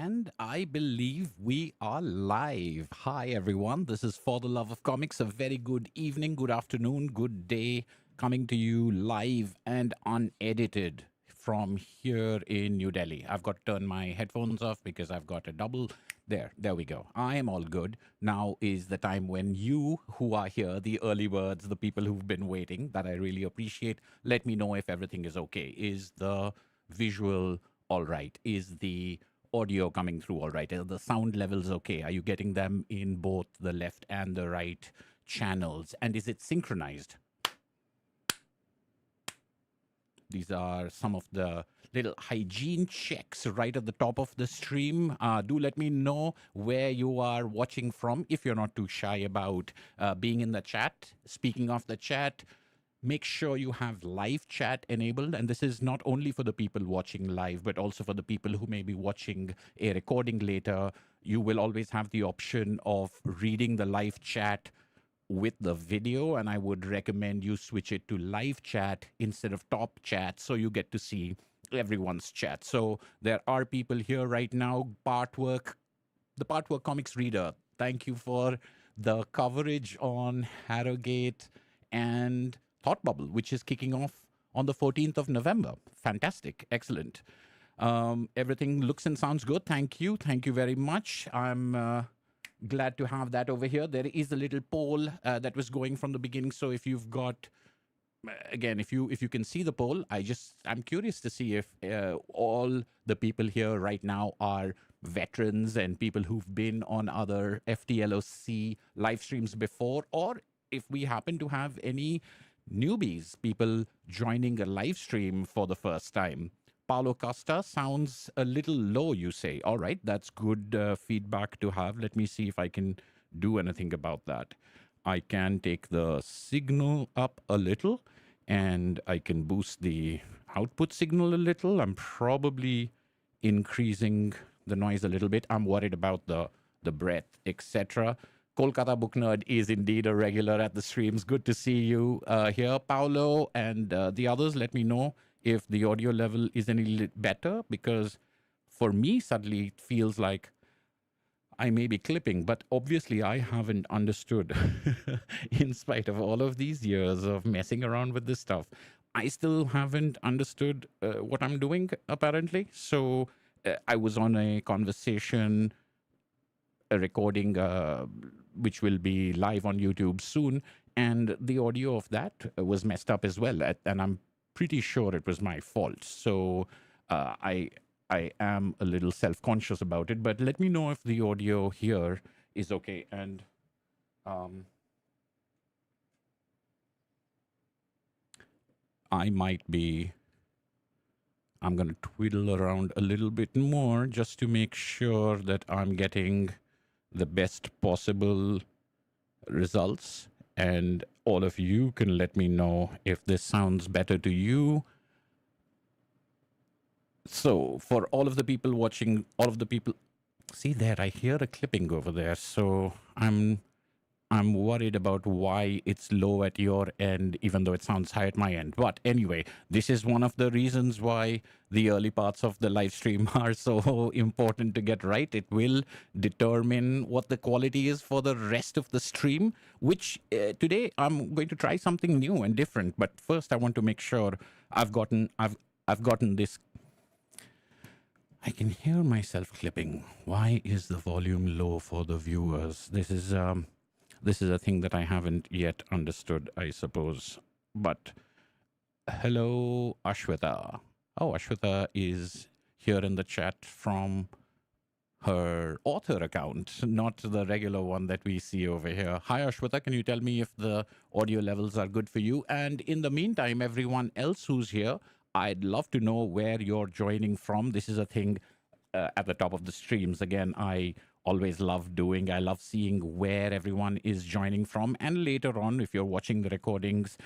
And I believe we are live. Hi, everyone. This is For the Love of Comics. A very good evening, good afternoon, good day, coming to you live and unedited from here in New Delhi. I've got to turn my headphones off because I've got a double. There we go. I am all good. Now is the time when you who are here, the early birds, the people who've been waiting, that I really appreciate, let me know if everything is okay. Is the visual all right? Is the audio coming through all right? Are the sound levels okay? Are you getting them in both the left and the right channels? And is it synchronized? These are some of the little hygiene checks right at the top of the stream. Do let me know where you are watching from if you're not too shy about being in the chat. Speaking of the chat, make sure you have live chat enabled. And this is not only for the people watching live, but also for the people who may be watching a recording later. You will always have the option of reading the live chat with the video, and I would recommend you switch it to live chat instead of top chat so you get to see everyone's chat. So there are people here right now. The Partwork Comics Reader, thank you for the coverage on Harrogate and Thought Bubble, which is kicking off on the 14th of November. Fantastic. Excellent. Everything looks and sounds good. Thank you. Thank you very much. I'm glad to have that over here. There is a little poll that was going from the beginning. So if you've got, again, if you can see the poll, I'm curious to see if all the people here right now are veterans and people who've been on other FTLOC live streams before, or if we happen to have any newbies, people joining a live stream for the first time. Paulo Costa sounds a little low, you say. All right, that's good feedback to have. Let me see if I can do anything about that. I can take the signal up a little, and I can boost the output signal a little. I'm probably increasing the noise a little bit. I'm worried about the breath, etc. Kolkata Book Nerd is indeed a regular at the streams. Good to see you here, Paulo, and the others. Let me know if the audio level is any better, because for me, suddenly it feels like I may be clipping, but obviously I haven't understood, in spite of all of these years of messing around with this stuff. I still haven't understood what I'm doing, apparently. So I was on a conversation, a recording, which will be live on YouTube soon, and the audio of that was messed up as well, and I'm pretty sure it was my fault. So I am a little self-conscious about it, but let me know if the audio here is okay. And I'm going to twiddle around a little bit more just to make sure that I'm getting the best possible results. And all of you can let me know if this sounds better to you. So for all of the people watching, see there, I hear a clipping over there. So I'm worried about why it's low at your end, even though it sounds high at my end. But anyway, this is one of the reasons why the early parts of the live stream are so important to get right. It will determine what the quality is for the rest of the stream, which today I'm going to try something new and different. But first, I want to make sure I've gotten this. I can hear myself clipping. Why is the volume low for the viewers? This is a thing that I haven't yet understood, I suppose. But hello, Ashwita. Oh, Ashwita is here in the chat from her author account, not the regular one that we see over here. Hi, Ashwita. Can you tell me if the audio levels are good for you? And in the meantime, everyone else who's here, I'd love to know where you're joining from. This is a thing at the top of the streams. Again, I always love doing. I love seeing where everyone is joining from. And later on, if you're watching the recordings,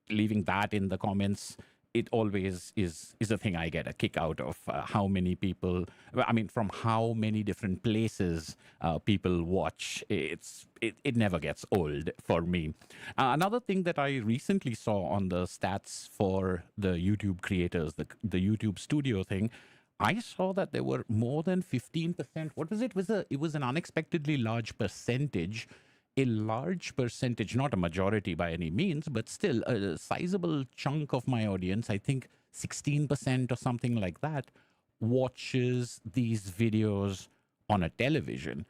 leaving that in the comments, it always is a thing I get a kick out of. How many people, I mean, from how many different places people watch. It never gets old for me. Another thing that I recently saw on the stats for the YouTube creators, the YouTube studio thing, I saw that there were more than 15%. What was it? It was an unexpectedly large percentage. A large percentage, not a majority by any means, but still a sizable chunk of my audience, I think 16% or something like that, watches these videos on a television.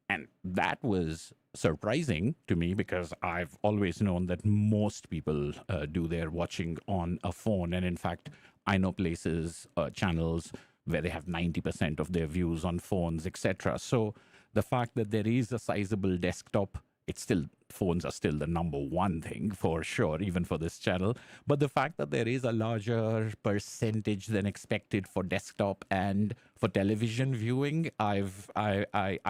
And that was surprising to me because I've always known that most people do their watching on a phone. And in fact, I know places, channels where they have 90% of their views on phones, etc. So the fact that there is a sizable desktop, it's still, phones are still the number one thing for sure, even for this channel. But the fact that there is a larger percentage than expected for desktop and for television viewing, I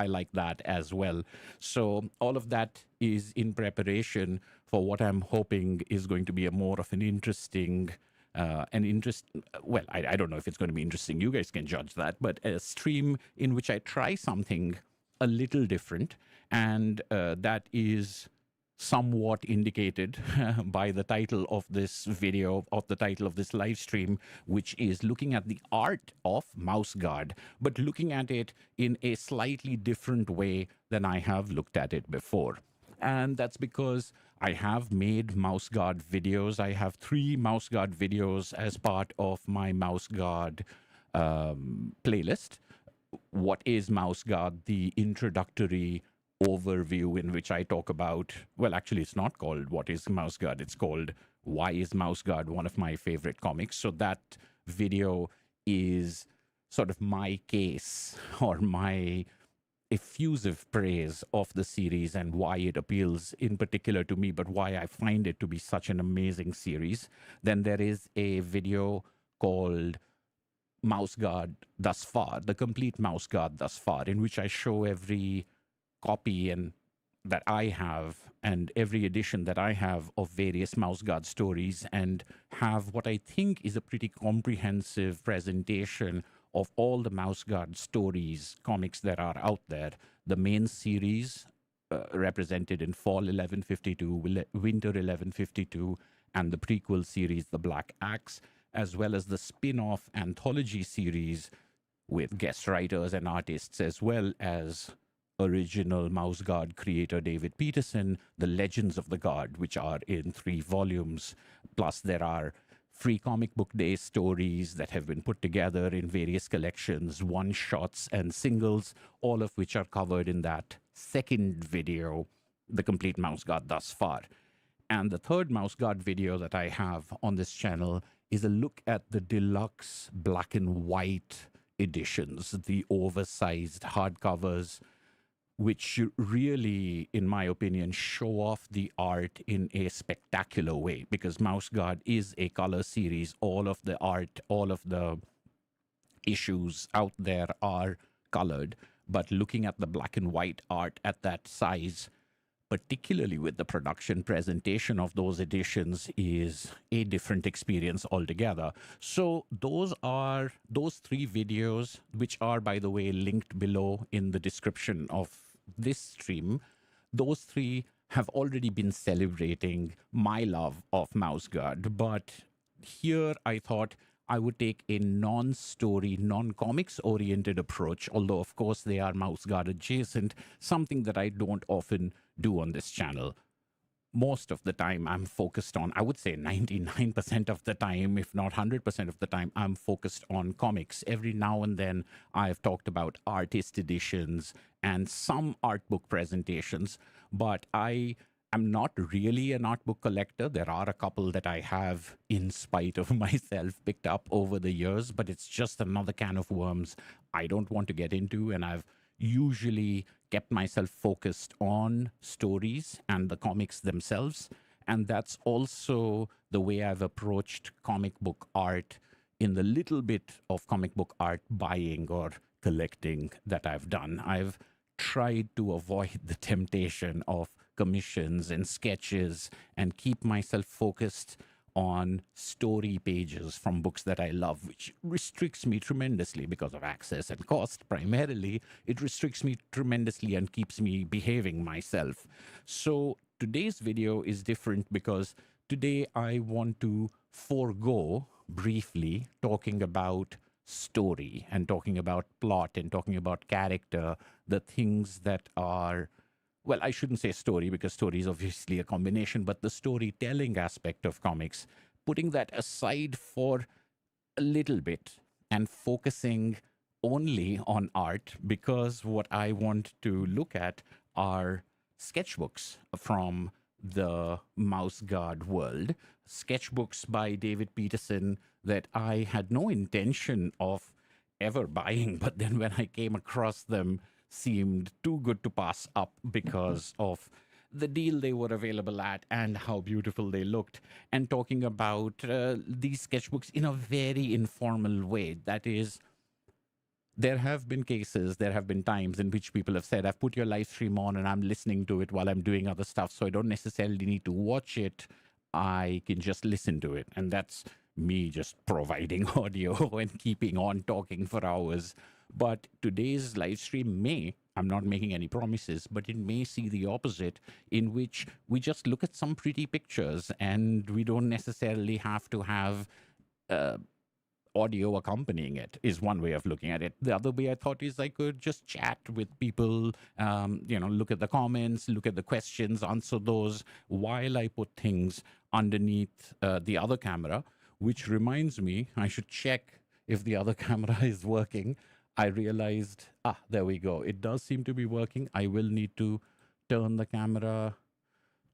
like that as well. So all of that is in preparation for what I'm hoping is going to be a more of an interesting well, I don't know if it's going to be interesting. You guys can judge that, but a stream in which I try something a little different, and that is somewhat indicated by the title of this video, of the title of this live stream, which is looking at the art of Mouse Guard, but looking at it in a slightly different way than I have looked at it before. And that's because I have made Mouse Guard videos. I have 3 Mouse Guard videos as part of my Mouse Guard playlist. What is Mouse Guard? The introductory overview in which I talk about, well, actually, it's not called What is Mouse Guard? It's called Why is Mouse Guard one of my favorite comics? So that video is sort of my case or my effusive praise of the series and why it appeals in particular to me, but why I find it to be such an amazing series. Then there is a video called Mouse Guard Thus Far, the complete Mouse Guard Thus Far, in which I show every copy and that I have and every edition that I have of various Mouse Guard stories, and have what I think is a pretty comprehensive presentation of all the Mouse Guard stories, comics that are out there. The main series represented in Fall 1152, Winter 1152, and the prequel series, The Black Axe, as well as the spin-off anthology series with guest writers and artists, as well as original Mouse Guard creator David Peterson, The Legends of the Guard, which are in 3 volumes. Plus, there are free comic book day stories that have been put together in various collections, one-shots and singles, all of which are covered in that second video, The Complete Mouse Guard Thus Far. And the third Mouse Guard video that I have on this channel is a look at the deluxe black and white editions, the oversized hardcovers, which really, in my opinion, show off the art in a spectacular way, because Mouse Guard is a color series. All of the art, all of the issues out there are colored, but looking at the black and white art at that size, particularly with the production presentation of those editions, is a different experience altogether. So those 3 videos, which are, by the way, linked below in the description of this stream, those 3 have already been celebrating my love of Mouse Guard. But here I thought I would take a non-story, non-comics oriented approach, although of course they are Mouse Guard adjacent, something that I don't often do on this channel. Most of the time I'm focused on, I would say 99% of the time, if not 100% of the time, I'm focused on comics. Every now and then I've talked about artist editions and some art book presentations, but I am not really an art book collector. There are a couple that I have, in spite of myself, picked up over the years, but it's just another can of worms I don't want to get into, and I've usually kept myself focused on stories and the comics themselves. And that's also the way I've approached comic book art in the little bit of comic book art buying or collecting that I've done. I've tried to avoid the temptation of commissions and sketches and keep myself focused on story pages from books that I love, which restricts me tremendously because of access and cost. Primarily, it restricts me tremendously and keeps me behaving myself. So today's video is different because today I want to forego briefly talking about story and talking about plot and talking about character, the things that are, well, I shouldn't say story because story is obviously a combination, but the storytelling aspect of comics, putting that aside for a little bit and focusing only on art, because what I want to look at are sketchbooks from the Mouse Guard world, sketchbooks by David Peterson that I had no intention of ever buying, but then when I came across them, seemed too good to pass up because of the deal they were available at and how beautiful they looked, and talking about these sketchbooks in a very informal way. That is, there have been cases, there have been times in which people have said, I've put your live stream on and I'm listening to it while I'm doing other stuff, so I don't necessarily need to watch it. I can just listen to it. And that's me just providing audio and keeping on talking for hours. But today's live stream may, I'm not making any promises, but it may see the opposite, in which we just look at some pretty pictures and we don't necessarily have to have audio accompanying it, is one way of looking at it. The other way I thought is I could just chat with people, look at the comments, look at the questions, answer those while I put things underneath the other camera, which reminds me, I should check if the other camera is working. I realized, there we go. It does seem to be working. I will need to turn the camera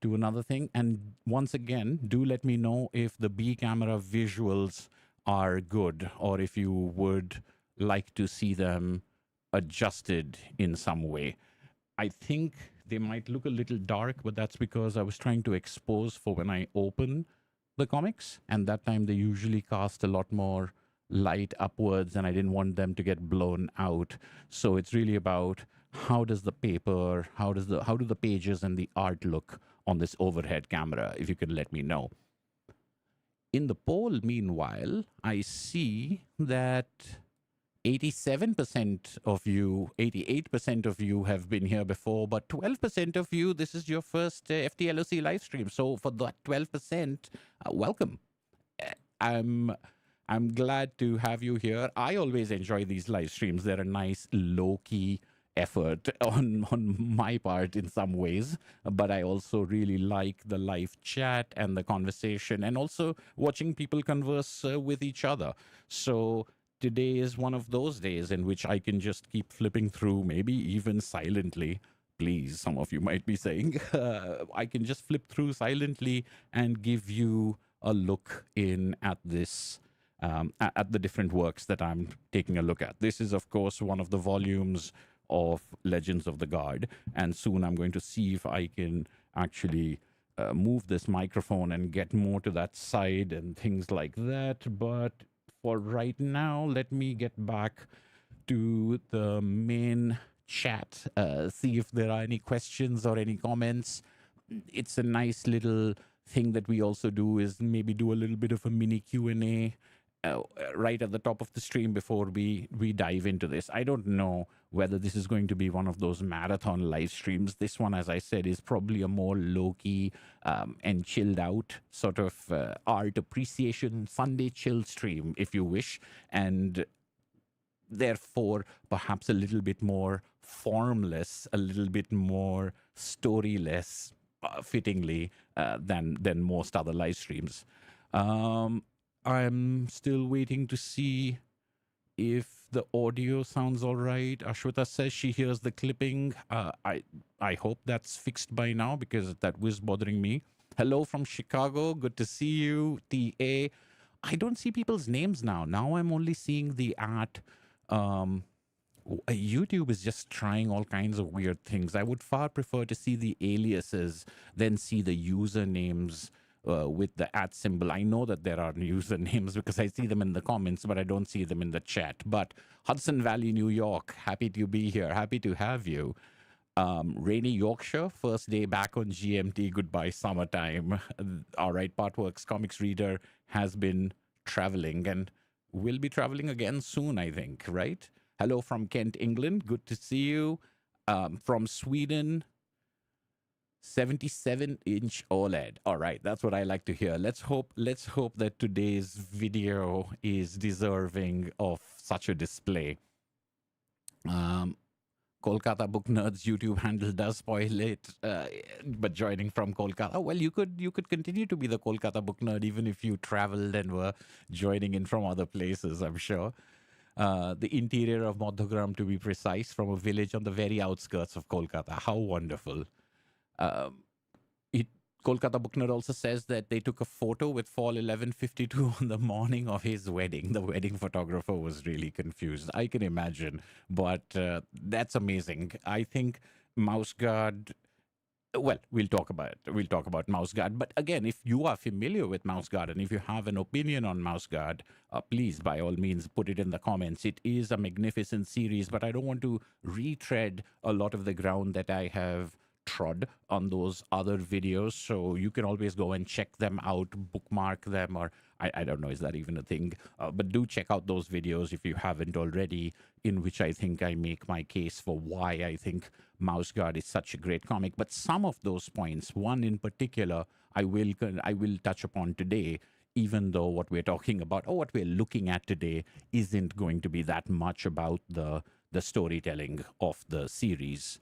to another thing. And once again, do let me know if the B camera visuals are good, or if you would like to see them adjusted in some way. I think they might look a little dark, but that's because I was trying to expose for when I open the comics, and that time they usually cast a lot more light upwards, and I didn't want them to get blown out. So it's really about how does the paper, how do the pages and the art look on this overhead camera, if you can let me know. In the poll, meanwhile, I see that 87% of you, 88% of you have been here before, but 12% of you, this is your first FTLOC live stream. So for that 12%, welcome. I'm glad to have you here. I always enjoy these live streams. They're a nice low-key effort on my part in some ways, but I also really like the live chat and the conversation, and also watching people converse with each other. So today is one of those days in which I can just keep flipping through, maybe even silently. Please, some of you might be saying, I can just flip through silently and give you a look in at this, at the different works that I'm taking a look at. This is, of course, one of the volumes of Legends of the Guard, and soon I'm going to see if I can actually move this microphone and get more to that side and things like that. But for right now, let me get back to the main chat, see if there are any questions or any comments. It's a nice little thing that we also do, is maybe do a little bit of a mini Q&A right at the top of the stream before we dive into this. I don't know whether this is going to be one of those marathon live streams. This one, as I said, is probably a more low-key and chilled out sort of art appreciation Sunday chill stream, if you wish, and therefore perhaps a little bit more formless, a little bit more storyless, fittingly, than most other live streams. I'm still waiting to see if the audio sounds all right. Ashwita says she hears the clipping. I hope that's fixed by now, because that was bothering me. Hello from Chicago. Good to see you, TA. I don't see people's names now. Now I'm only seeing the art. YouTube is just trying all kinds of weird things. I would far prefer to see the aliases than see the usernames with the @ symbol. I know that there are usernames because I see them in the comments, but I don't see them in the chat. But Hudson Valley, New York, happy to be here. Happy to have you. Rainy Yorkshire, first day back on GMT. Goodbye, summertime. All right, Partworks Comics Reader has been traveling and will be traveling again soon, I think, right? Hello from Kent, England. Good to see you. From Sweden, 77-inch OLED. All right, that's what I like to hear. Let's hope that today's video is deserving of such a display. Um, Kolkata Book Nerds YouTube handle does spoil it, but joining from Kolkata, well, you could continue to be the Kolkata Book Nerd even if you traveled and were joining in from other places. I'm sure. The interior of Madhugram, to be precise, from a village on the very outskirts of Kolkata. How wonderful! Um, it Kolkata Bookner also says that they took a photo with fall 11:52 on the morning of his wedding. The wedding photographer was really confused. I can imagine, but that's amazing. I think Mouse Guard. Well, we'll talk about it. We'll talk about Mouse Guard. But again, if you are familiar with Mouse Guard and if you have an opinion on Mouse Guard, please, by all means, put it in the comments. It is a magnificent series, but I don't want to retread a lot of the ground that I have trod on those other videos. So you can always go and check them out, bookmark them, or I don't know, is that even a thing? But do check out those videos if you haven't already, in which I think I make my case for why I think Mouse Guard is such a great comic. But some of those points, one in particular, I will touch upon today, even though what we're talking about or what we're looking at today isn't going to be that much about the storytelling of the series.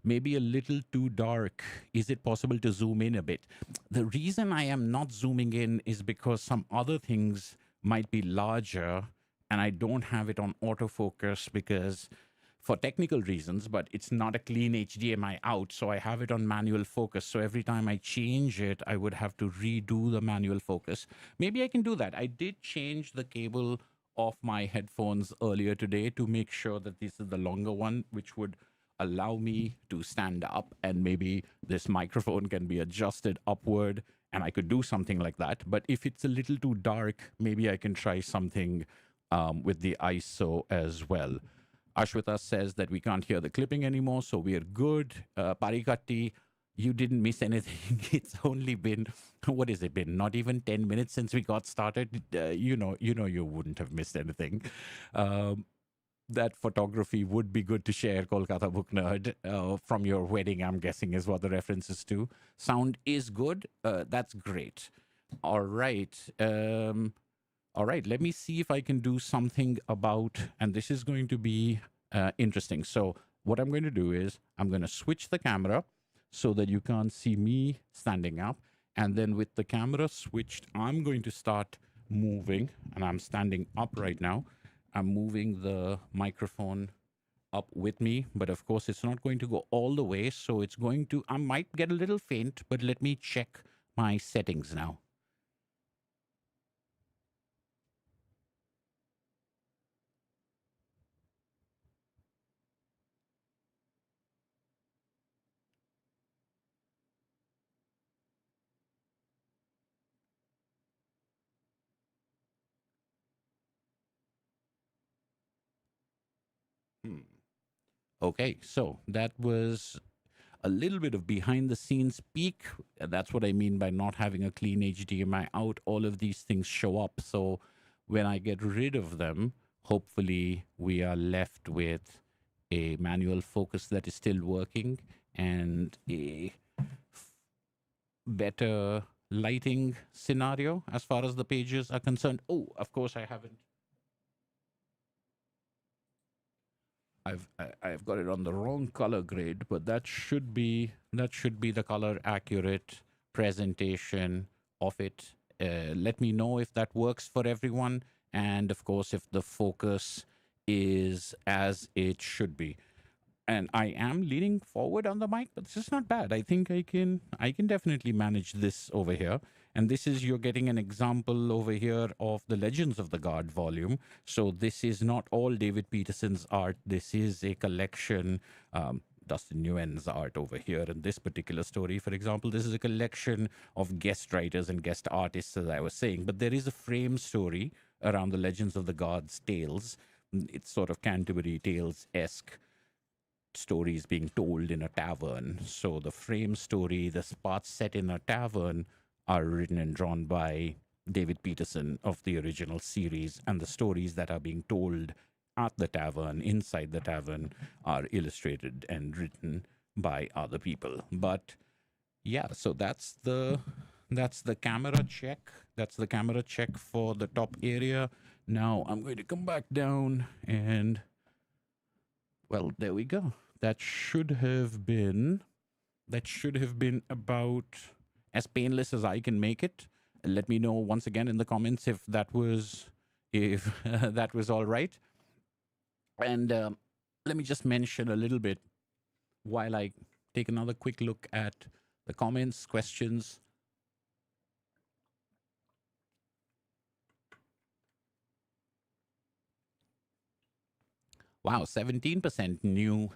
Maybe a little too dark. Is it possible to zoom in a bit? The reason I am not zooming in is because some other things might be larger and I don't have it on autofocus because for technical reasons, but it's not a clean HDMI out, so I have it on manual focus. So every time I change it, I would have to redo the manual focus. Maybe I can do that. I did change the cable of my headphones earlier today to make sure that this is the longer one, which would allow me to stand up, and maybe this microphone can be adjusted upward and I could do something like that. But if it's a little too dark, maybe I can try something with the ISO as well. Ashwita says that we can't hear the clipping anymore, so we're good. Parikatti, you didn't miss anything. It's only been, what has it been? Not even 10 minutes since we got started. You wouldn't have missed anything. That photography would be good to share, Kolkata Book Nerd, from your wedding, I'm guessing is what the reference is to. Sound is good. That's great. All right. All right, let me see if I can do something about, and this is going to be interesting. So what I'm going to do is I'm going to switch the camera so that you can't see me standing up. And then with the camera switched, I'm going to start moving, and I'm standing up right now. I'm moving the microphone up with me, but of course it's not going to go all the way. So it's going to, I might get a little faint, but let me check my settings now. Okay, so that was a little bit of behind the scenes peek. That's what I mean by not having a clean HDMI out. All of these things show up. So when I get rid of them, hopefully we are left with a manual focus that is still working and a better lighting scenario as far as the pages are concerned. Oh, of course I haven't. I've got it on the wrong color grade, but that should be the color accurate presentation of it. Let me know if that works for everyone, and of course if the focus is as it should be. And I am leaning forward on the mic, but this is not bad. I think I can definitely manage this over here. And this is, you're getting an example over here of the Legends of the God volume. So this is not all David Peterson's art. This is a collection, Dustin Nguyen's art over here in this particular story. For example, this is a collection of guest writers and guest artists, as I was saying. But there is a frame story around the Legends of the Gods tales. It's sort of Canterbury Tales-esque stories being told in a tavern. So the frame story, the spots set in a tavern, are written and drawn by David Peterson of the original series, and the stories that are being told at the tavern, inside the tavern, are illustrated and written by other people. But Yeah, so that's the camera check. That's the camera check for the top area. Now I'm going to come back down and well, there we go. That should have been about as painless as I can make it. Let me know once again in the comments if that was all right. And let me just mention a little bit while I take another quick look at the comments, questions. Wow, 17% new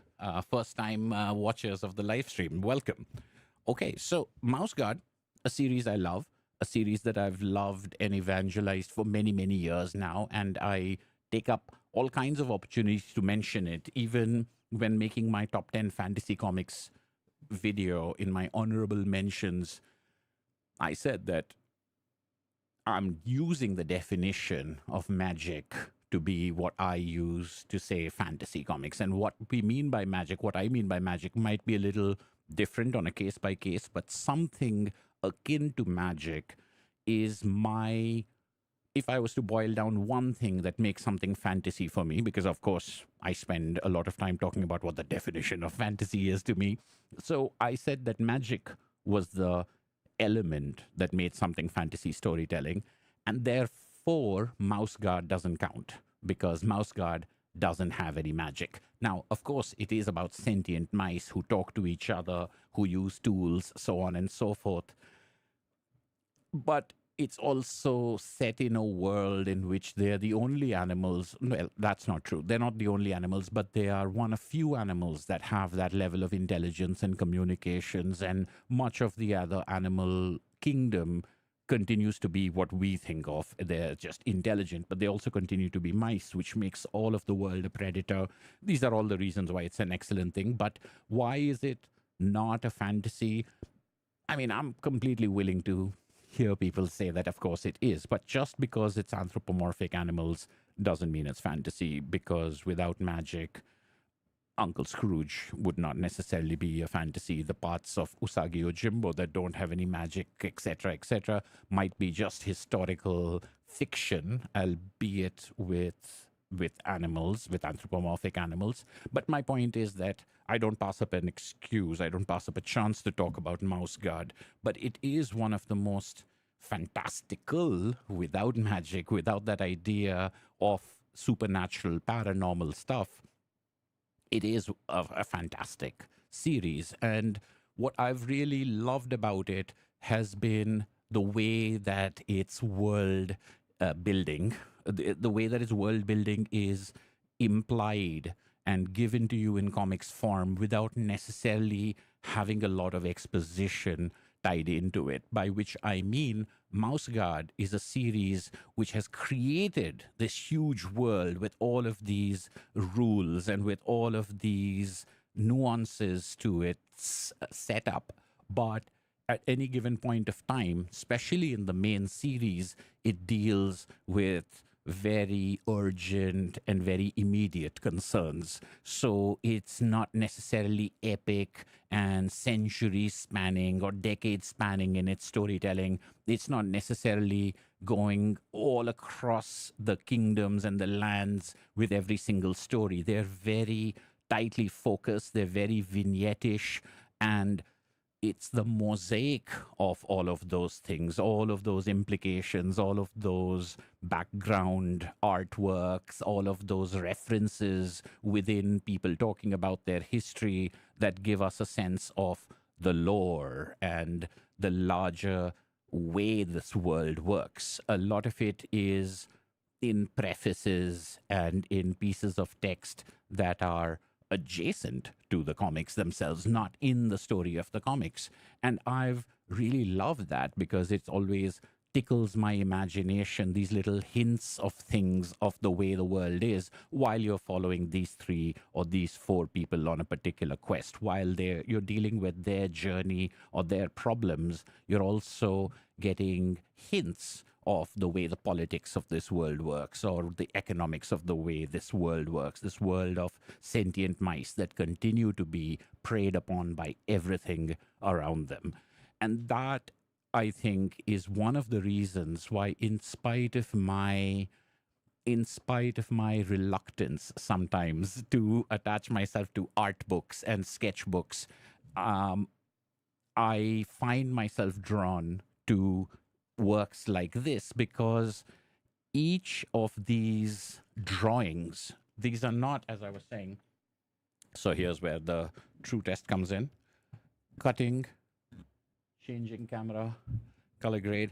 first time watchers of the live stream. Welcome. Okay, so Mouse Guard, a series I love, a series that I've loved and evangelized for many, many years now. And I take up all kinds of opportunities to mention it, even when making my top 10 fantasy comics video in my honorable mentions. I said that I'm using the definition of magic to be what I use to say fantasy comics. And what we mean by magic, what I mean by magic, might be a little different on a case by case, but something akin to magic is my. If I was to boil down one thing that makes something fantasy for me, because of course I spend a lot of time talking about what the definition of fantasy is to me. So I said that magic was the element that made something fantasy storytelling. And therefore, Mouse Guard doesn't count because Mouse Guard doesn't have any magic. Now, of course, it is about sentient mice who talk to each other, who use tools, so on and so forth. But it's also set in a world in which they're the only animals. Well, that's not true. They're not the only animals, but they are one of few animals that have that level of intelligence and communications. And much of the other animal kingdom continues to be what we think of. They're just intelligent, but they also continue to be mice, which makes all of the world a predator. These are all the reasons why it's an excellent thing. But why is it not a fantasy? I mean, I'm completely willing to hear people say that, of course, it is. But just because it's anthropomorphic animals doesn't mean it's fantasy, because without magic, Uncle Scrooge would not necessarily be a fantasy. The parts of Usagi Yojimbo that don't have any magic, etc., might be just historical fiction, albeit with animals, with anthropomorphic animals. But my point is that I don't pass up an excuse. I don't pass up a chance to talk about Mouse Guard. But it is one of the most fantastical, without magic, without that idea of supernatural, paranormal stuff. It is a fantastic series. And what I've really loved about it has been the way that its world building, the way that its world building is implied and given to you in comics form without necessarily having a lot of exposition tied into it. By which I mean, Mouse Guard is a series which has created this huge world with all of these rules and with all of these nuances to its setup. But at any given point of time, especially in the main series, it deals with very urgent and very immediate concerns. So it's not necessarily epic and century spanning or decade spanning in its storytelling. It's not necessarily going all across the kingdoms and the lands with every single story. They're very tightly focused, they're very vignette-ish, and it's the mosaic of all of those things, all of those implications, all of those background artworks, all of those references within people talking about their history that give us a sense of the lore and the larger way this world works. A lot of it is in prefaces and in pieces of text that are adjacent to the comics themselves, not in the story of the comics. And I've really loved that because it always tickles my imagination, these little hints of things of the way the world is while you're following these three or these four people on a particular quest. While you're dealing with their journey or their problems, you're also getting hints of the way the politics of this world works or the economics of the way this world works, this world of sentient mice that continue to be preyed upon by everything around them. And that, I think, is one of the reasons why, in spite of my reluctance sometimes to attach myself to art books and sketchbooks, um, I find myself drawn to works like this because each of these drawings, these are not, as I was saying, so here's where the true test comes in: cutting, changing camera, color grade.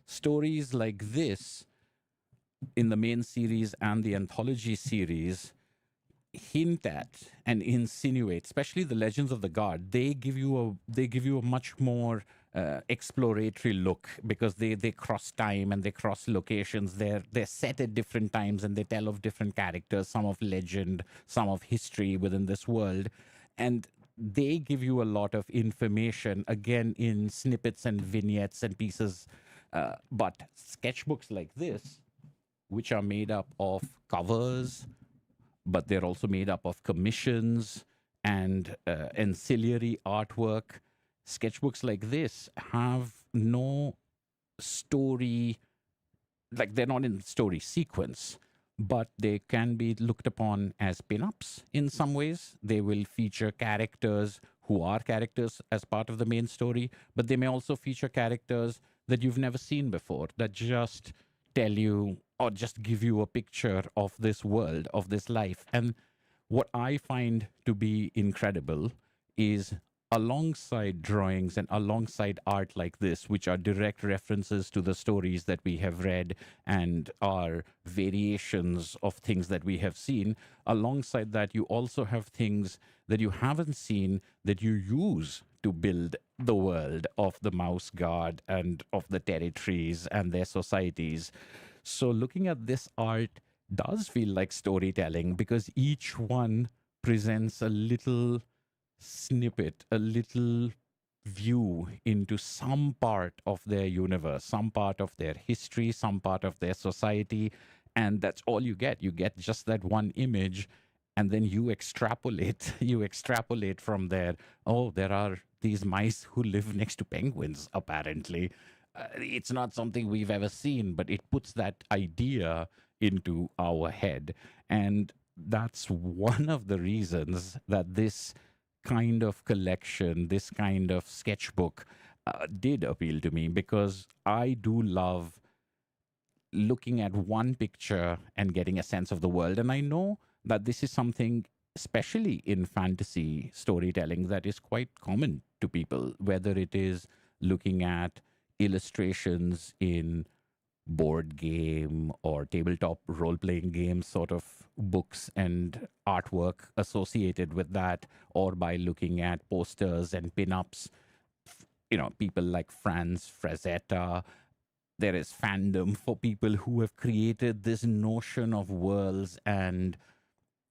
Stories like this in the main series and the anthology series hint at and insinuate, especially the Legends of the God. They give you a much more exploratory look because they cross time and they cross locations. They're set at different times and they tell of different characters, some of legend, some of history within this world, and they give you a lot of information again in snippets and vignettes and pieces. But sketchbooks like this, which are made up of covers, but they're also made up of commissions and ancillary artwork. Sketchbooks like this have no story, like they're not in story sequence, but they can be looked upon as pin-ups in some ways. They will feature characters who are characters as part of the main story, but they may also feature characters that you've never seen before that just tell you or just give you a picture of this world, of this life. And what I find to be incredible is, alongside drawings and alongside art like this, which are direct references to the stories that we have read and are variations of things that we have seen, alongside that, you also have things that you haven't seen that you use to build the world of the Mouse Guard and of the territories and their societies. So looking at this art does feel like storytelling because each one presents a little snippet, a little view into some part of their universe, some part of their history, some part of their society. And that's all you get. You get just that one image, and then you extrapolate, you extrapolate from there. Oh, there are these mice who live next to penguins, apparently. It's not something we've ever seen, but it puts that idea into our head. And that's one of the reasons that this kind of collection, this kind of sketchbook did appeal to me, because I do love looking at one picture and getting a sense of the world. And I know that this is something, especially in fantasy storytelling, that is quite common to people, whether it is looking at illustrations in board game or tabletop role playing games sort of books and artwork associated with that, or by looking at posters and pin-ups. People like Franz Frazetta. There is fandom for people who have created this notion of worlds and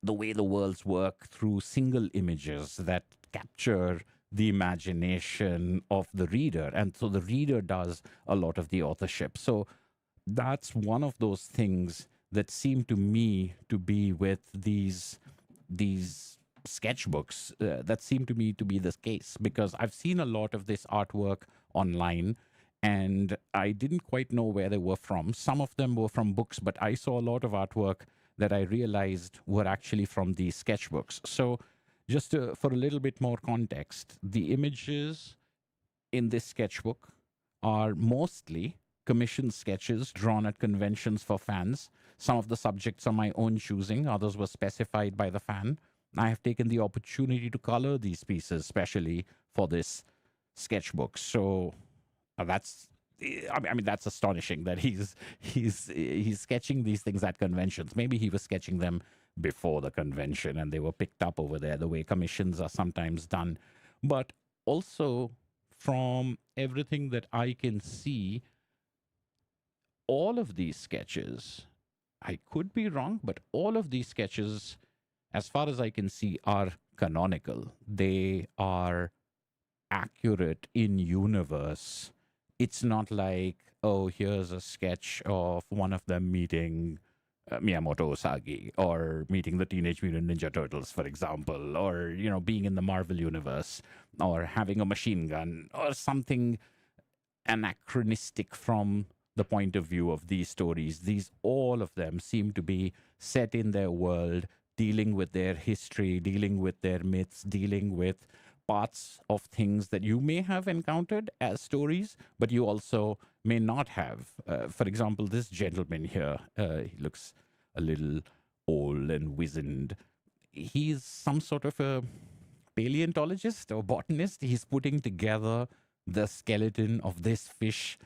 the way the worlds work through single images that capture the imagination of the reader. And so the reader does a lot of the authorship. So that's one of those things that seem to me to be with these sketchbooks, that seem to me to be the case, because I've seen a lot of this artwork online and I didn't quite know where they were from. Some of them were from books, but I saw a lot of artwork that I realized were actually from these sketchbooks. So for a little bit more context, the images in this sketchbook are mostly commissioned sketches drawn at conventions for fans. Some of the subjects are my own choosing, others were specified by the fan. I have taken the opportunity to color these pieces, especially for this sketchbook. So that's, I mean, that's astonishing that he's sketching these things at conventions. Maybe he was sketching them before the convention and they were picked up over there, the way commissions are sometimes done. But also, from everything that I can see, all of these sketches, I could be wrong, but all of these sketches, as far as I can see, are canonical. They are accurate in universe. It's not like, oh, here's a sketch of one of them meeting Miyamoto Usagi, or meeting the Teenage Mutant Ninja Turtles, for example, or being in the Marvel universe, or having a machine gun, or something anachronistic from the point of view of these stories. These, all of them, seem to be set in their world, dealing with their history, dealing with their myths, dealing with parts of things that you may have encountered as stories, but you also may not have. For example, this gentleman here, he looks a little old and wizened. He's some sort of a paleontologist or botanist. He's putting together the skeleton of this fish.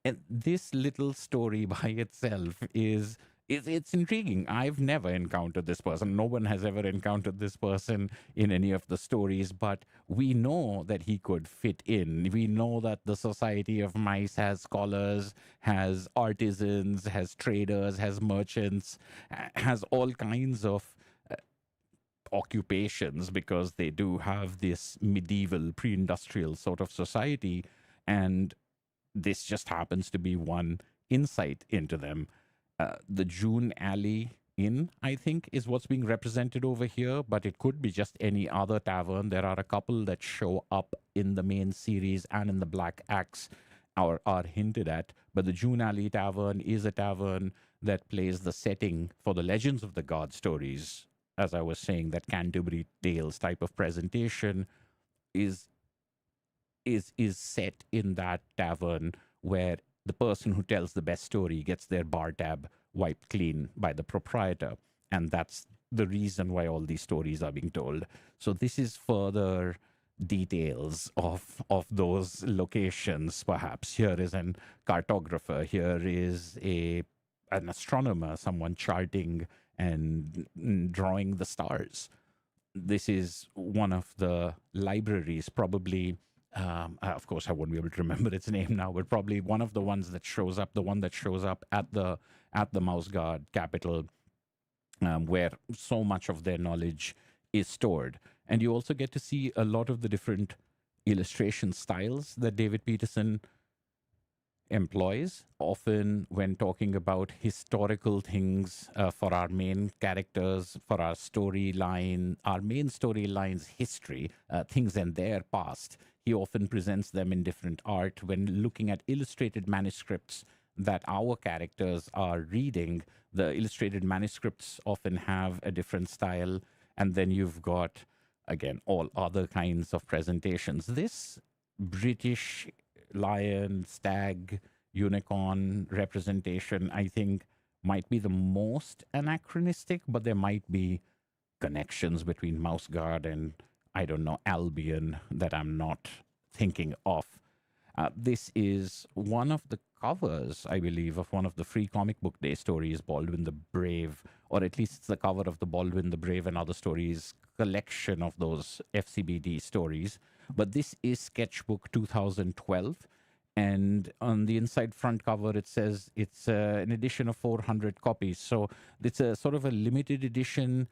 And this little story by itself is it's intriguing. I've never encountered this person. No one has ever encountered this person in any of the stories, but we know that he could fit in. We know that the Society of Mice has scholars, has artisans, has traders, has merchants, has all kinds of occupations, because they do have this medieval pre-industrial sort of society, and this just happens to be one insight into them. The June Alley Inn, I think, is what's being represented over here, but it could be just any other tavern. There are a couple that show up in the main series and in the Black Axe, or are hinted at, but the June Alley Tavern is a tavern that plays the setting for the Legends of the God stories. As I was saying, that Canterbury Tales type of presentation is set in that tavern, where the person who tells the best story gets their bar tab wiped clean by the proprietor, and that's the reason why all these stories are being told. So this is further details of those locations. Perhaps here is an cartographer, here is an astronomer, someone charting and drawing the stars. This is one of the libraries, probably. Of course, I won't be able to remember its name now, but probably one of the ones that shows up, the one that shows up at the Mouse Guard capital, where so much of their knowledge is stored. And you also get to see a lot of the different illustration styles that David Peterson employs, often when talking about historical things for our main characters, for our storyline, our main storyline's history, things in their past. He often presents them in different art. When looking at illustrated manuscripts that our characters are reading, the illustrated manuscripts often have a different style. And then you've got, again, all other kinds of presentations. This British lion, stag, unicorn representation, I think, might be the most anachronistic, but there might be connections between Mouse Guard and, I don't know, Albion that I'm not thinking of. This is one of the covers, I believe, of one of the Free Comic Book Day stories, Baldwin the Brave, or at least it's the cover of the Baldwin the Brave and Other Stories collection of those FCBD stories. But this is Sketchbook 2012. And on the inside front cover, it says it's an edition of 400 copies. So it's a sort of a limited edition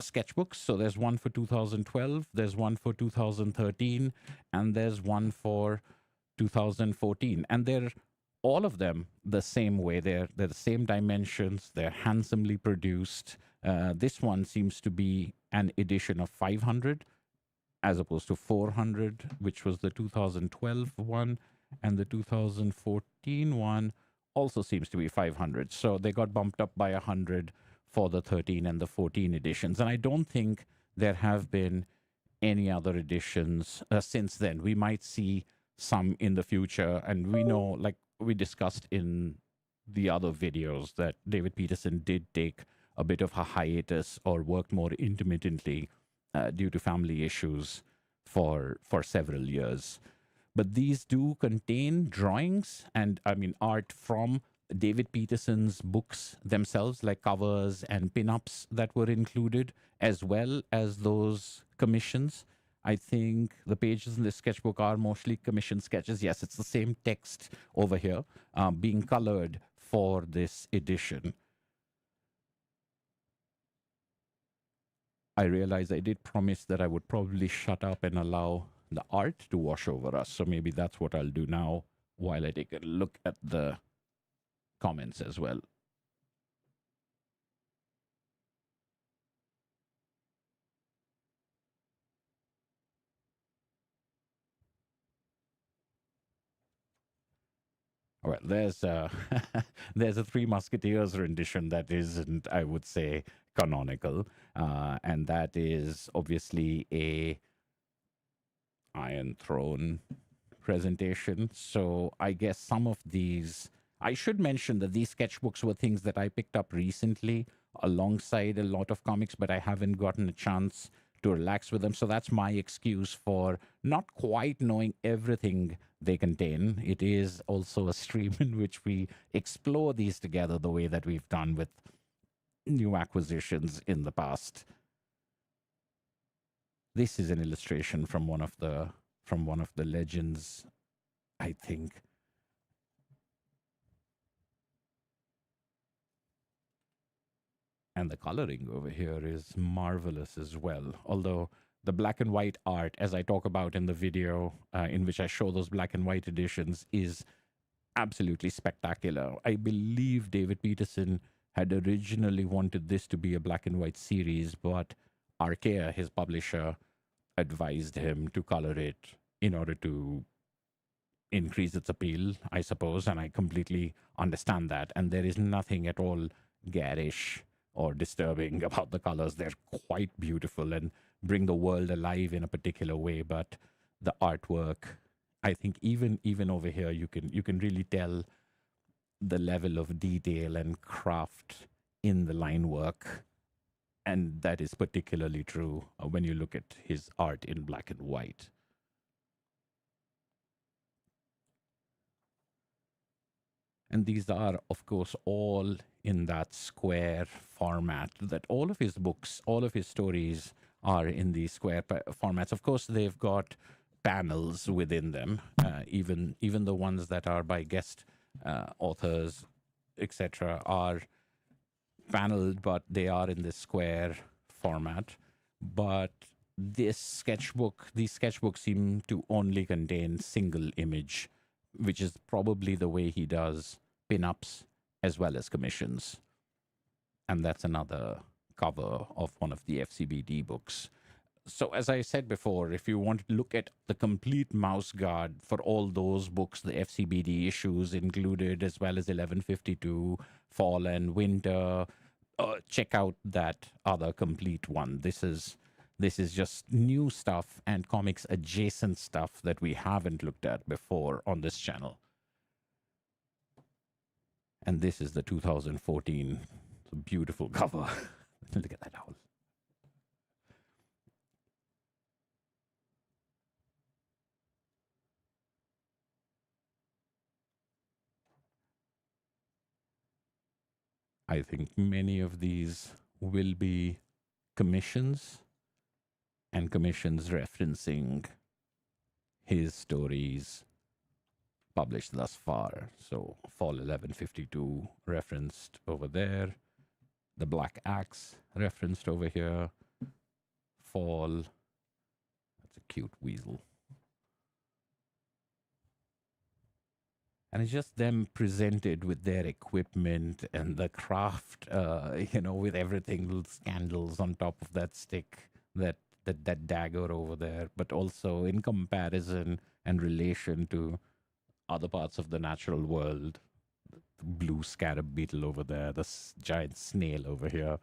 sketchbooks. So there's one for 2012, there's one for 2013, and there's one for 2014. And they're all of them the same way. They're the same dimensions. They're handsomely produced. This one seems to be an edition of 500 as opposed to 400, which was the 2012 one, and the 2014 one also seems to be 500. So they got bumped up by 100 for the 13 and the 14 editions. And I don't think there have been any other editions since then. We might see some in the future. And we know, like we discussed in the other videos, that David Peterson did take a bit of a hiatus or worked more intermittently due to family issues for several years. But these do contain drawings and, I mean, art from David Peterson's books themselves, like covers and pinups that were included, as well as those commissions. I think the pages in this sketchbook are mostly commissioned sketches. Yes, it's the same text over here being colored for this edition. I realized I did promise that I would probably shut up and allow the art to wash over us. So maybe that's what I'll do now while I take a look at the comments as well. Well, there's a there's a Three Musketeers rendition that isn't, I would say, canonical, and that is obviously a Iron Throne presentation. So I guess some of these, I should mention that these sketchbooks were things that I picked up recently alongside a lot of comics, but I haven't gotten a chance to relax with them. So that's my excuse for not quite knowing everything they contain. It is also a stream in which we explore these together the way that we've done with new acquisitions in the past. This is an illustration from one of the legends, I think. And the coloring over here is marvelous as well. Although the black and white art, as I talk about in the video in which I show those black and white editions, is absolutely spectacular. I believe David Peterson had originally wanted this to be a black and white series, but Arkea, his publisher, advised him to color it in order to increase its appeal, I suppose, and I completely understand that. And there is nothing at all garish or disturbing about the colors. They're quite beautiful and bring the world alive in a particular way. But the artwork, I think, even over here, you can really tell the level of detail and craft in the line work. And that is particularly true when you look at his art in black and white. And these are, of course, all in that square format that all of his books, all of his stories are in these square formats. Of course, they've got panels within them, even the ones that are by guest authors, etc., are paneled, but they are in this square format. But these sketchbooks seem to only contain single image, which is probably the way he does pin-ups as well as commissions. And that's another cover of one of the FCBD books. So as I said before, if you want to look at the complete mouse guard for all those books, the FCBD issues included, as well as 1152, Fall and Winter, check out that other complete one. This is just new stuff and comics adjacent stuff that we haven't looked at before on this channel. And this is the 2014 beautiful cover. Look at that owl. I think many of these will be commissions, and commissions referencing his stories published thus far. So Fall 1152 referenced over there, the Black Axe referenced over here, Fall, that's a cute weasel. And it's just them presented with their equipment and the craft, with everything, little scandals on top of that stick, that dagger over there, but also in comparison and relation to other parts of the natural world. The blue scarab beetle over there, the giant snail over here.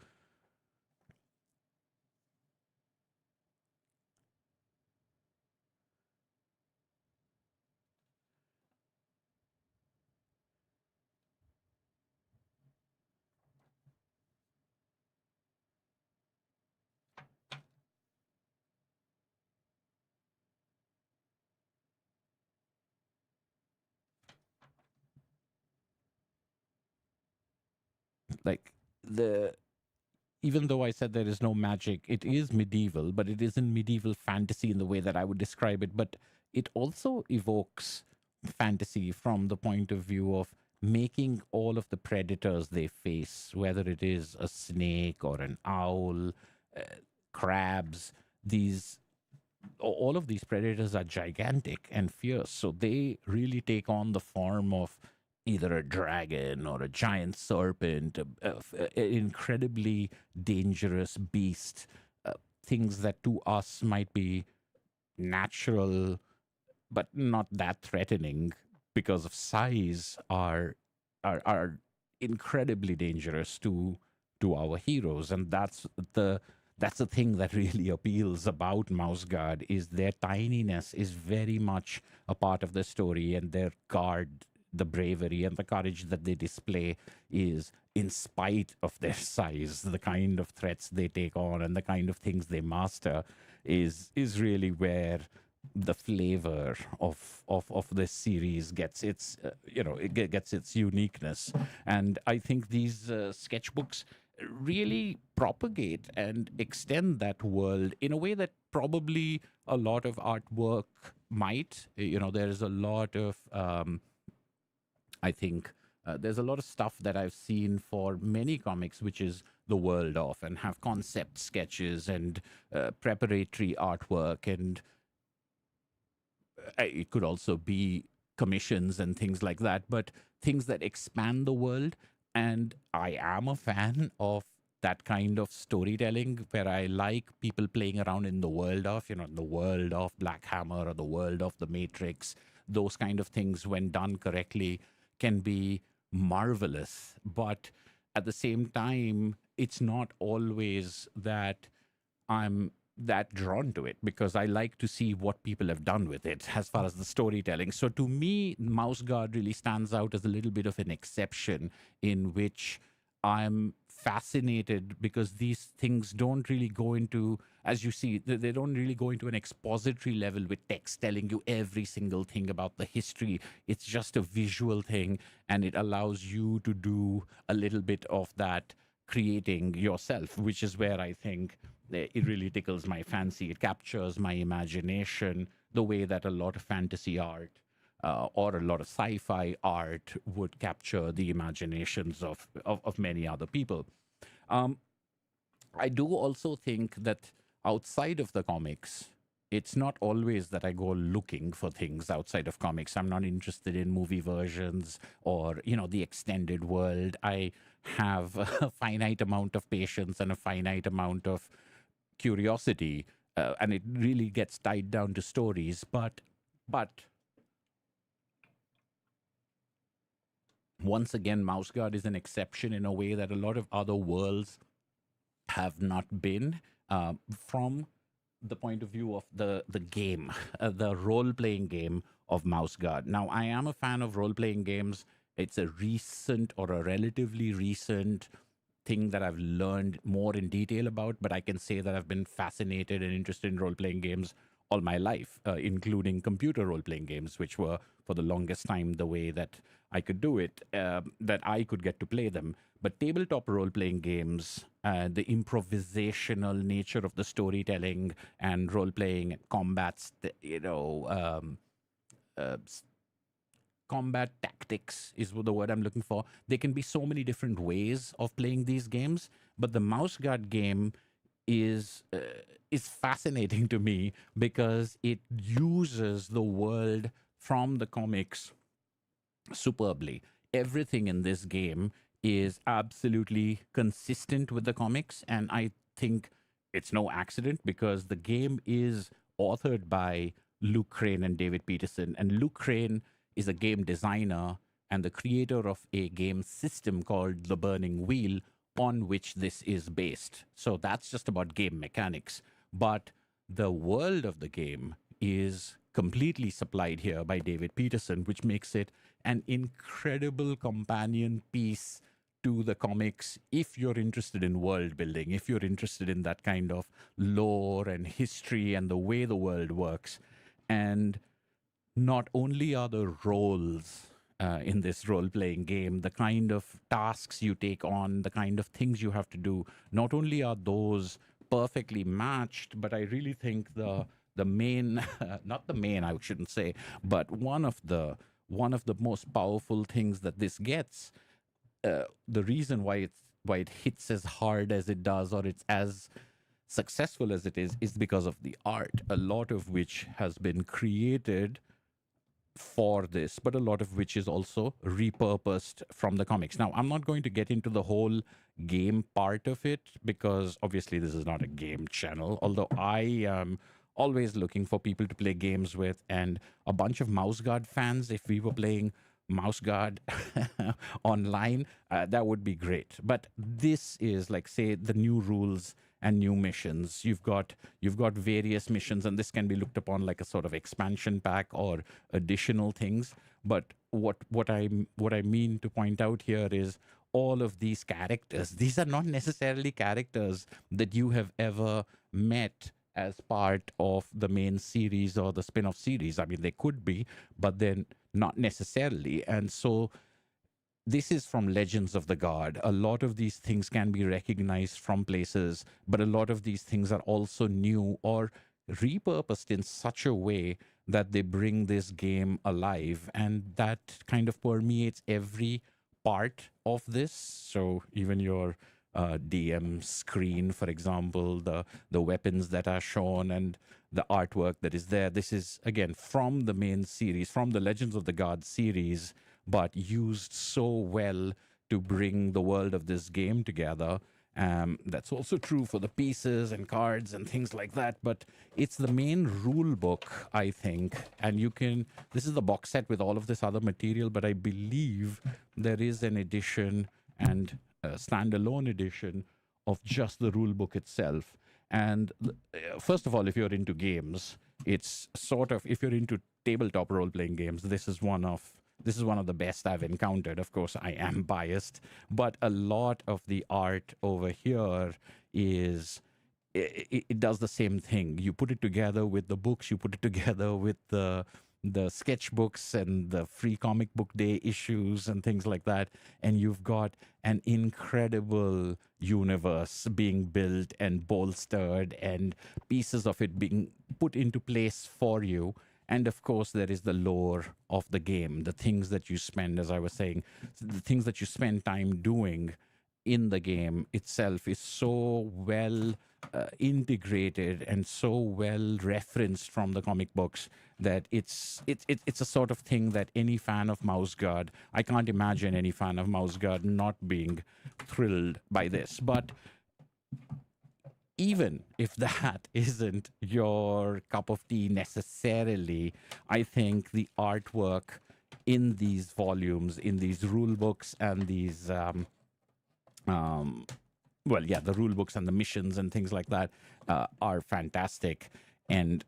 Like even though I said there is no magic, it is medieval, but it isn't medieval fantasy in the way that I would describe it. But it also evokes fantasy from the point of view of making all of the predators they face, whether it is a snake or an owl, crabs, all of these predators are gigantic and fierce. So they really take on the form of either a dragon or a giant serpent, an incredibly dangerous beast, things that to us might be natural, but not that threatening. because of size, are incredibly dangerous to our heroes, and the that's the thing that really appeals about Mouse Guard is their tininess is very much a part of the story, and their guard, the bravery and the courage that they display is in spite of their size. The kind of threats they take on and the kind of things they master is really where the flavor of this series gets its gets its uniqueness. And I think these sketchbooks really propagate and extend that world in a way that probably a lot of artwork might. There's a lot of I think there's a lot of stuff that I've seen for many comics, which is the world of, and have concept sketches and preparatory artwork, and it could also be commissions and things like that, but things that expand the world. And I am a fan of that kind of storytelling where I like people playing around in the world of, the world of Black Hammer or the world of the Matrix. Those kind of things, when done correctly, can be marvelous. But at the same time, it's not always that I'm that drawn to it, because I like to see what people have done with it as far as the storytelling. So to me, Mouse Guard really stands out as a little bit of an exception in which I'm fascinated, because these things don't really go into, as you see, they don't really go into an expository level with text telling you every single thing about the history. It's just a visual thing, and it allows you to do a little bit of that creating yourself, which is where I think it really tickles my fancy. It captures my imagination the way that a lot of fantasy art or a lot of sci-fi art would capture the imaginations of many other people. Um, I do also think that outside of the comics, it's not always that I go looking for things outside of comics. I'm not interested in movie versions or, the extended world. I have a finite amount of patience and a finite amount of curiosity, and it really gets tied down to stories. But once again, Mouse Guard is an exception in a way that a lot of other worlds have not been, from the point of view of the game, the role playing game of Mouse Guard. Now, I am a fan of role playing games. It's a recent or a relatively recent thing that I've learned more in detail about, but I can say that I've been fascinated and interested in role playing games all my life, including computer role playing games, which were for the longest time the way that I could do it, that I could get to play them. But tabletop role playing games, the improvisational nature of the storytelling and role playing combats, uh, combat tactics is the word I'm looking for. There can be so many different ways of playing these games, but the Mouse Guard game is uh, is fascinating to me because it uses the world from the comics superbly. Everything in this game is absolutely consistent with the comics, and I think it's no accident because the game is authored by Luke Crane and David Peterson, and Luke Crane is a game designer and the creator of a game system called The Burning Wheel, on which this is based. So that's just about game mechanics. But the world of the game is completely supplied here by David Peterson, which makes it an incredible companion piece to the comics if you're interested in world building, if you're interested in that kind of lore and history and the way the world works. And not only are the roles in this role playing game, the kind of tasks you take on, the kind of things you have to do, not only are those perfectly matched, but I really think the main, not the main, I shouldn't say, but one of the most powerful things that this gets, the reason why it hits as hard as it does, or it's as successful as it is because of the art, a lot of which has been created for this, but a lot of which is also repurposed from the comics. Now, I'm not going to get into the whole game part of it because obviously this is not a game channel, although I am always looking for people to play games with, and a bunch of Mouse Guard fans. If we were playing Mouse Guard online, that would be great. But this is like, say, the new rules and new missions. You've got various missions, and this can be looked upon like a sort of expansion pack or additional things. But what I mean to point out here is all of these characters. These are not necessarily characters that you have ever met as part of the main series or the spin-off series. I mean, they could be, but then not necessarily. And so this is from Legends of the God. A lot of these things can be recognized from places, but a lot of these things are also new or repurposed in such a way that they bring this game alive. And that kind of permeates every part of this. So even your DM screen, for example, the weapons that are shown and the artwork that is there. This is again from the main series, from the Legends of the God series, but used so well to bring the world of this game together. That's also true for the pieces and cards and things like that. But it's the main rule book, I think. And you can, this is the box set with all of this other material, but I believe there is an edition and a standalone edition of just the rule book itself. And first of all, if you're into games, it's sort of, if you're into tabletop role playing games, this is one of the best I've encountered. Of course, I am biased, but a lot of the art over here is, it does the same thing. You put it together with the books, you put it together with the sketchbooks and the free comic book day issues and things like that, and you've got an incredible universe being built and bolstered and pieces of it being put into place for you. And of course, there is the lore of the game, the things that you spend, as I was saying, the things that you spend time doing in the game itself is so well integrated and so well referenced from the comic books that it's a sort of thing that any fan of Mouse Guard, I can't imagine any fan of Mouse Guard not being thrilled by this. But even if that isn't your cup of tea necessarily, I think the artwork in these volumes, in these rule books and these, the rule books and the missions and things like that are fantastic, and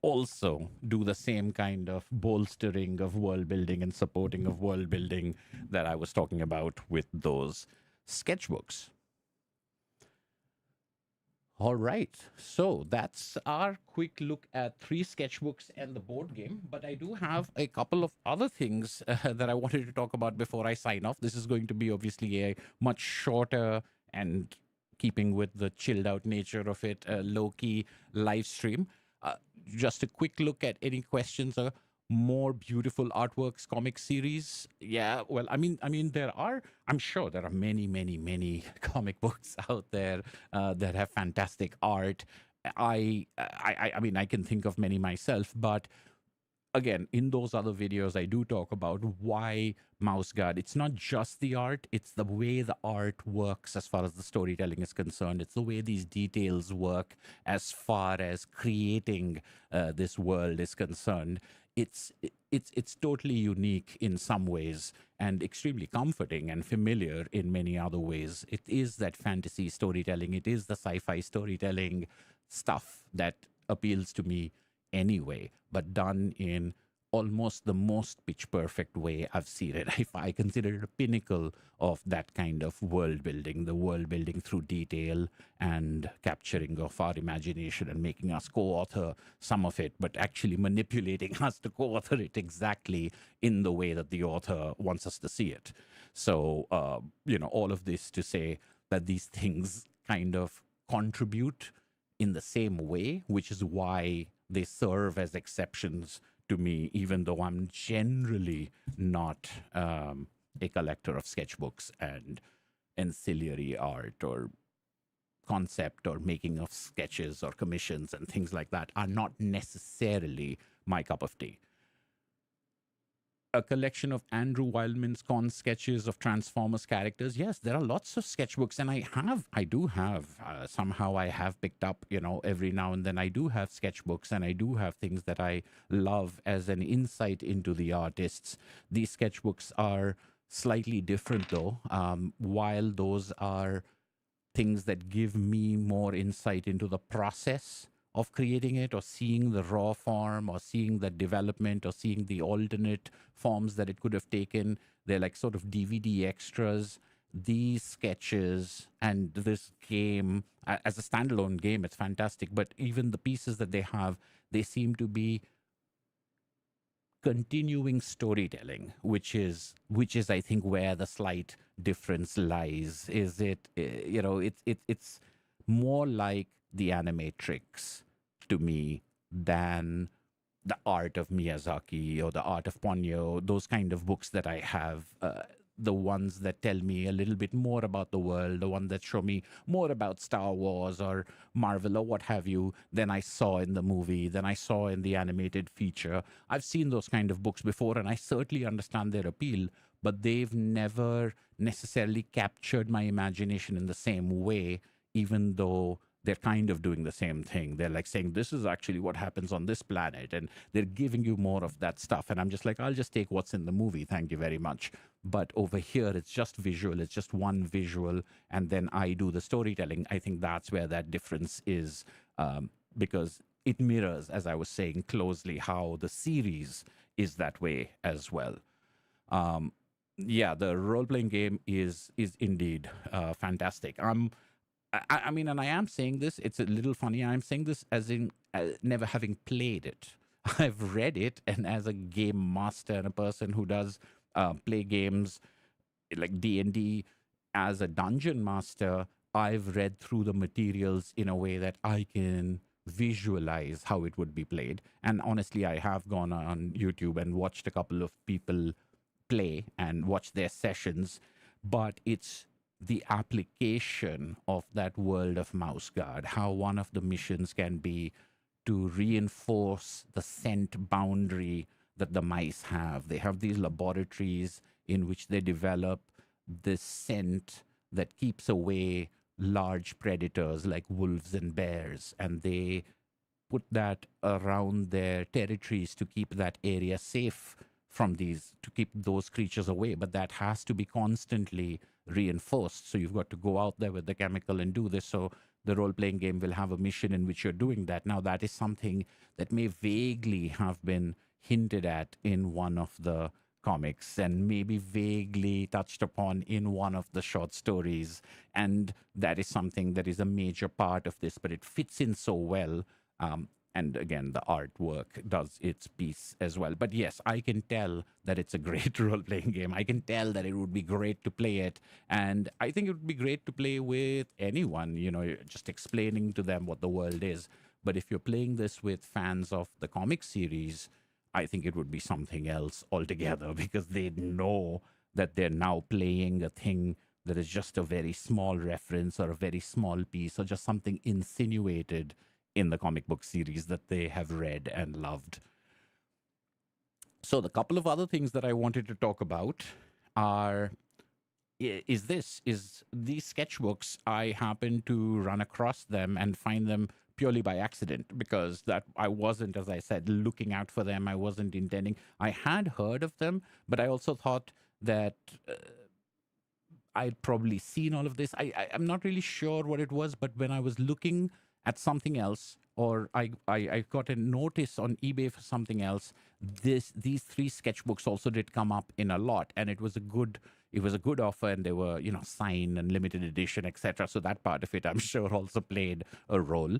also do the same kind of bolstering of world building and supporting of world building that I was talking about with those sketchbooks. All right, so that's our quick look at 3 sketchbooks and the board game. But I do have a couple of other things that I wanted to talk about before I sign off. This is going to be obviously a much shorter and keeping with the chilled out nature of it, low-key live stream. Just a quick look at any questions or more beautiful artworks comic series. Yeah, well, I mean I'm sure there are many comic books out there that have fantastic art. I mean I can think of many myself, but again, in those other videos, I do talk about why Mouse Guard. It's not just the art, it's the way the art works as far as the storytelling is concerned. It's the way these details work as far as creating this world is concerned. It's totally unique in some ways and extremely comforting and familiar in many other ways. It is that fantasy storytelling. It is the sci-fi storytelling stuff that appeals to me anyway, but done in almost the most pitch perfect way I've seen it. I consider it a pinnacle of that kind of world building, the world building through detail and capturing of our imagination and making us co-author some of it, but actually manipulating us to co-author it exactly in the way that the author wants us to see it. So, all of this to say that these things kind of contribute in the same way, which is why they serve as exceptions to me, even though I'm generally not a collector of sketchbooks and ancillary art or concept or making of sketches or commissions and things like that are not necessarily my cup of tea. a collection of Andrew Wildman's con sketches of Transformers characters. Yes, there are lots of sketchbooks, and I do have, somehow I have picked up, every now and then I do have sketchbooks, and I do have things that I love as an insight into the artists. These sketchbooks are slightly different, though. While those are things that give me more insight into the process of creating it, or seeing the raw form, or seeing the development, or seeing the alternate forms that it could have taken. They're like sort of DVD extras. These sketches and this game, as a standalone game, it's fantastic. But even the pieces that they have, they seem to be continuing storytelling, which is I think where the slight difference lies. Is it it's more like the Animatrix to me than the art of Miyazaki or the art of Ponyo, those kind of books that I have. The ones that tell me a little bit more about the world, the ones that show me more about Star Wars or Marvel or what have you than I saw in the movie, than I saw in the animated feature. I've seen those kind of books before, and I certainly understand their appeal, but they've never necessarily captured my imagination in the same way, even though they're kind of doing the same thing. They're like saying, this is actually what happens on this planet, and they're giving you more of that stuff. And I'm just like, I'll just take what's in the movie. Thank you very much. But over here, it's just visual. It's just one visual, and then I do the storytelling. I think that's where that difference is, because it mirrors, as I was saying, closely how the series is that way as well. Yeah, the role playing game is indeed fantastic. I mean, and I am saying this, it's a little funny. I'm saying this as in never having played it. I've read it, and as a game master and a person who does play games like D&D as a dungeon master, I've read through the materials in a way that I can visualize how it would be played. And honestly, I have gone on YouTube and watched a couple of people play and watch their sessions, but it's the application of that world of Mouse Guard, how one of the missions can be to reinforce the scent boundary that the mice have. They have these laboratories in which they develop this scent that keeps away large predators like wolves and bears, and they put that around their territories to keep that area safe from these, to keep those creatures away. But that has to be constantly reinforced. So you've got to go out there with the chemical and do this. So the role playing game will have a mission in which you're doing that. Now, that is something that may vaguely have been hinted at in one of the comics, and maybe vaguely touched upon in one of the short stories. And that is something that is a major part of this, but it fits in so well. And again, the artwork does its piece as well. But yes, I can tell that it's a great role-playing game. I can tell that it would be great to play it. And I think it would be great to play with anyone, just explaining to them what the world is. But if you're playing this with fans of the comic series, I think it would be something else altogether, because they know that they're now playing a thing that is just a very small reference or a very small piece or just something insinuated in the comic book series that they have read and loved. So the couple of other things that I wanted to talk about are is these sketchbooks. I happen to run across them and find them purely by accident, because that I wasn't, as I said, looking out for them. I wasn't intending. I had heard of them, but I also thought that I'd probably seen all of this. I'm not really sure what it was, but when I was looking at something else, or I got a notice on eBay for something else, these three sketchbooks also did come up in a lot, and it was a good offer, and they were signed and limited edition, etc. So that part of it, I'm sure, also played a role.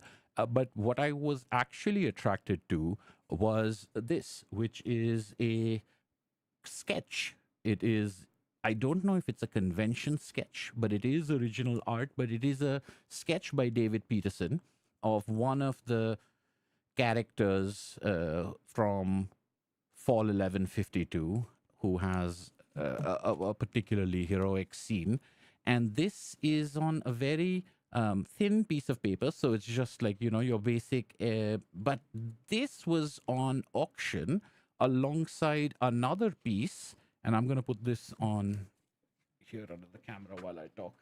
But what I was actually attracted to was this, which is a sketch. It is, I don't know if it's a convention sketch, but it is original art, but it is a sketch by David Peterson of one of the characters from Fall 1152, who has a particularly heroic scene. And this is on a very thin piece of paper, so it's just like, your basic, but this was on auction alongside another piece. And I'm going to put this on here under the camera while I talk.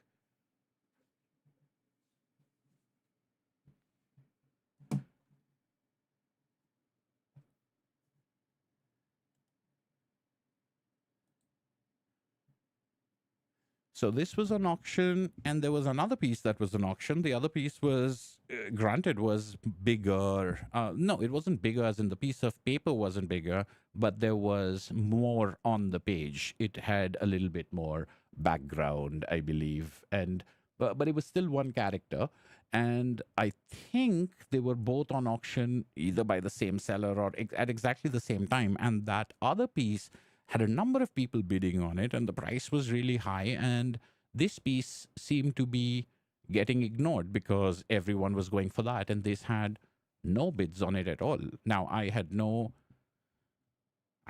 So this was an auction, and there was another piece that was an auction. The other piece was, granted, was bigger. No, it wasn't bigger, as in the piece of paper wasn't bigger, but there was more on the page. It had a little bit more background, I believe, and but it was still one character. And I think they were both on auction either by the same seller or at exactly the same time. And that other piece had a number of people bidding on it, and the price was really high. And this piece seemed to be getting ignored because everyone was going for that, and this had no bids on it at all. Now, I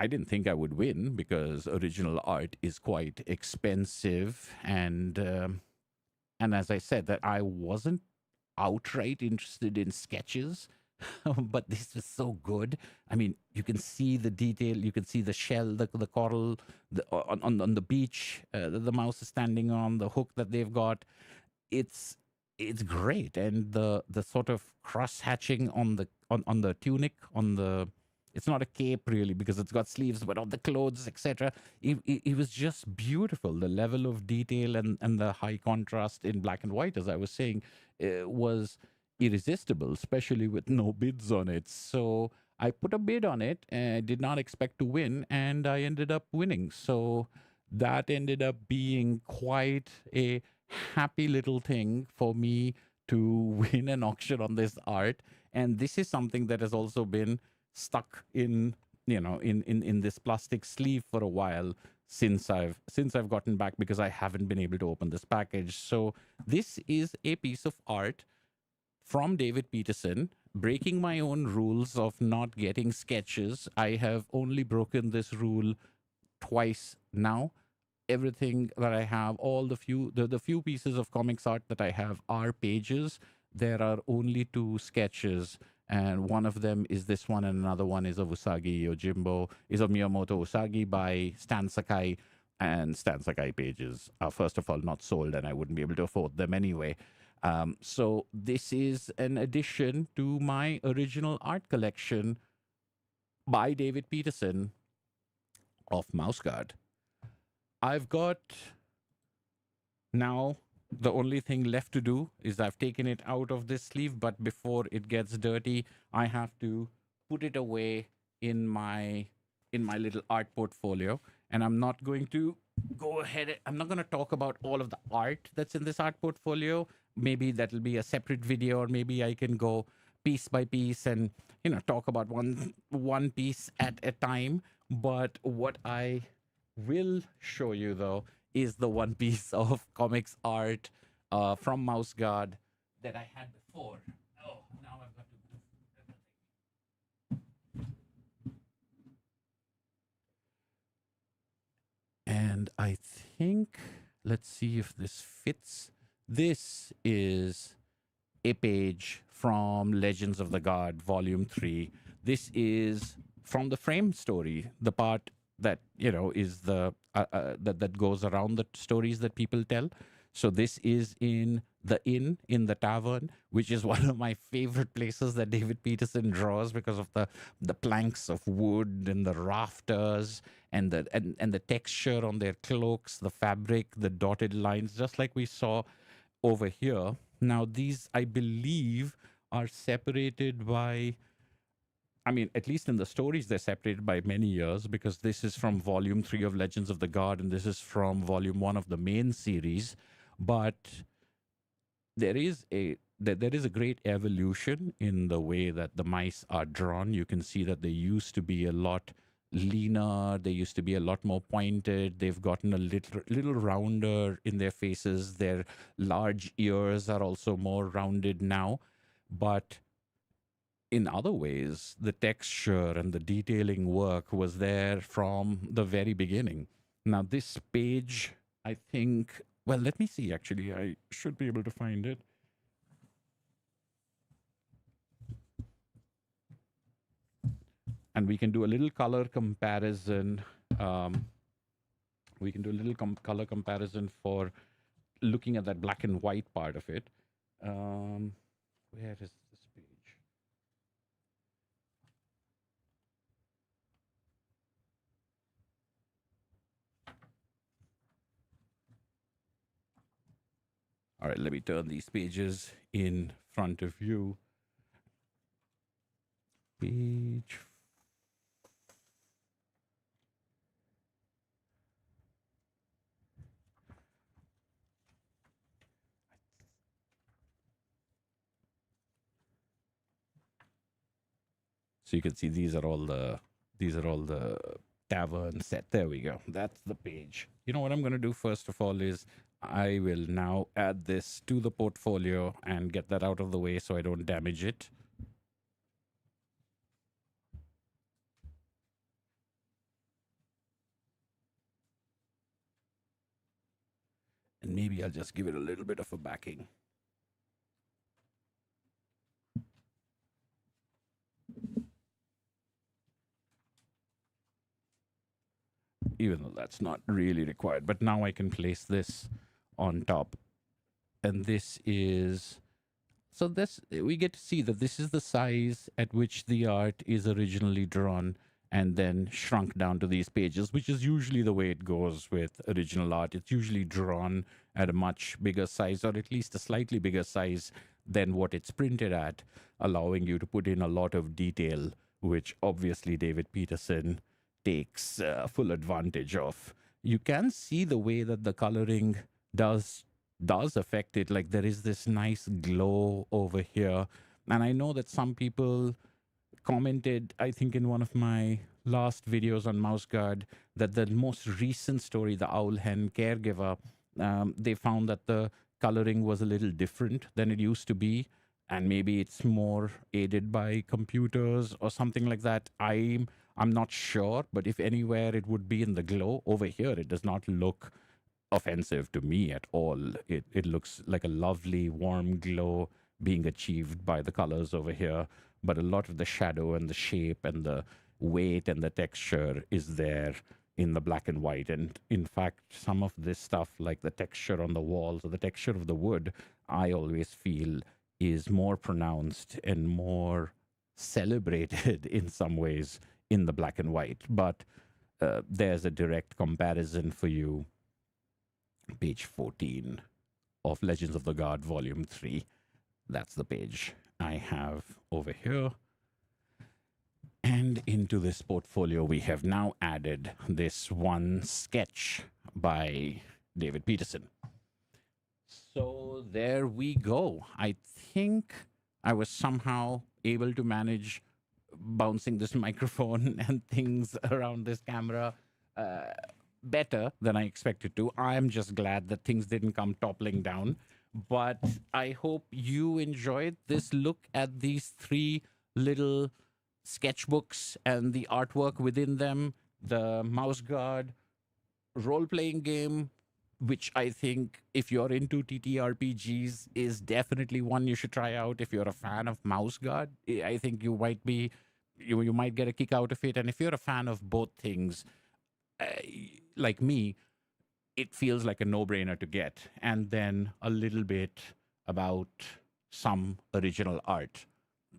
didn't think I would win because original art is quite expensive, and as I said, that I wasn't outright interested in sketches. But this was so good. I mean, you can see the detail, you can see the shell, the coral on the beach, the mouse is standing on, the hook that they've got. It's great, and the sort of cross hatching on the tunic, on the, it's not a cape really because it's got sleeves, but on the clothes, etc. It was just beautiful. The level of detail and the high contrast in black and white, as I was saying, was irresistible, especially with no bids on it. So I put a bid on it and did not expect to win, and I ended up winning. So that ended up being quite a happy little thing for me to win an auction on this art. And this is something that has also been stuck in, in this plastic sleeve for a while since I've gotten back, because I haven't been able to open this package. So this is a piece of art from David Peterson, breaking my own rules of not getting sketches. I have only broken this rule twice now. Everything that I have, all the few pieces of comics art that I have are pages. There are only two sketches, and one of them is this one, and another one is of Usagi Yojimbo, is of Miyamoto Usagi by Stan Sakai. And Stan Sakai pages are, first of all, not sold, and I wouldn't be able to afford them anyway. So this is an addition to my original art collection by David Peterson of Mouse Guard. I've got now, the only thing left to do is I've taken it out of this sleeve, but before it gets dirty, I have to put it away in my little art portfolio. And I'm not going to go ahead. I'm not going to talk about all of the art that's in this art portfolio. Maybe that'll be a separate video, or maybe I can go piece by piece and talk about one piece at a time. But what I will show you, though, is the one piece of comics art from Mouse Guard that I had before. Oh, now I've got to move everything. And I think, let's see if this fits. This is a page from Legends of the Guard, Volume 3. This is from the frame story, the part that is the that goes around the stories that people tell. So this is in the inn, in the tavern, which is one of my favorite places that David Peterson draws because of the planks of wood and the rafters and the texture on their cloaks, the fabric, the dotted lines, just like we saw over here. Now these, I believe, are separated by, I mean, at least in the stories, they're separated by many years, because this is from Volume 3 of Legends of the Guard, and this is from Volume 1 of the main series. But there is a great evolution in the way that the mice are drawn. You can see that they used to be a lot leaner. They used to be a lot more pointed. They've gotten a little rounder in their faces. Their large ears are also more rounded now. But in other ways, the texture and the detailing work was there from the very beginning. Now, this page, I think, well, let me see, actually. I should be able to find it. and we can do a little color comparison. Um, we can do a little color comparison for looking at that black and white part of it. Um, where is this page? All right, let me turn these pages in front of you. Page. So you can see these are all the tavern set. There we go. That's the page. You know what I'm going to do first of all is I will now add this to the portfolio and get that out of the way so I don't damage it. And maybe I'll just give it a little bit of a backing. Even though that's not really required. But now I can place this on top. And this is... So this, we get to see that this is the size at which the art is originally drawn and then shrunk down to these pages, which is usually the way it goes with original art. It's usually drawn at a much bigger size, or at least a slightly bigger size than what it's printed at, allowing you to put in a lot of detail, which obviously David Peterson takes full advantage of. You can see the way that the coloring does affect it. Like there is this nice glow over here. And I know that some people commented, I think in one of my last videos on Mouse Guard, that the most recent story, the Owl Hen Caregiver, they found that the coloring was a little different than it used to be. And maybe it's more aided by computers or something like that. I'm not sure, but if anywhere it would be in the glow. Over here, it does not look offensive to me at all. It looks like a lovely warm glow being achieved by the colors over here, but a lot of the shadow and the shape and the weight and the texture is there in the black and white. And in fact, some of this stuff, like the texture on the walls or the texture of the wood, I always feel is more pronounced and more celebrated in some ways in the black and white. But there's a direct comparison for you. Page 14 of Legends of the Guard, Volume 3. That's the page I have over here. And into this portfolio, we have now added this one sketch by David Peterson. So there we go. I think I was somehow able to manage bouncing this microphone and things around this camera better than I expected to. I'm just glad that things didn't come toppling down. But I hope you enjoyed this look at these three little sketchbooks and the artwork within them, the Mouse Guard role-playing game, which I think if you're into TTRPGs is definitely one you should try out. If you're a fan of Mouse Guard, I think you might be, you might get a kick out of it. And if you're a fan of both things, like me, it feels like a no-brainer to get. And then a little bit about some original art.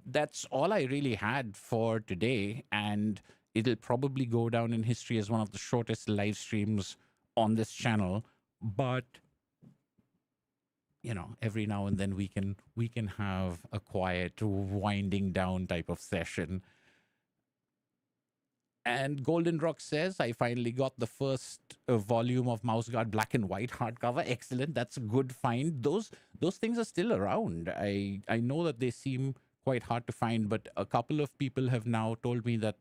That's all I really had for today, and it'll probably go down in history as one of the shortest live streams on this channel. But you know, every now and then we can have a quiet winding down type of session. And Golden Rock says, I finally got the first volume of Mouse Guard black and white hardcover. Excellent. That's a good find. Those things are still around. I know that they seem quite hard to find, but a couple of people have now told me that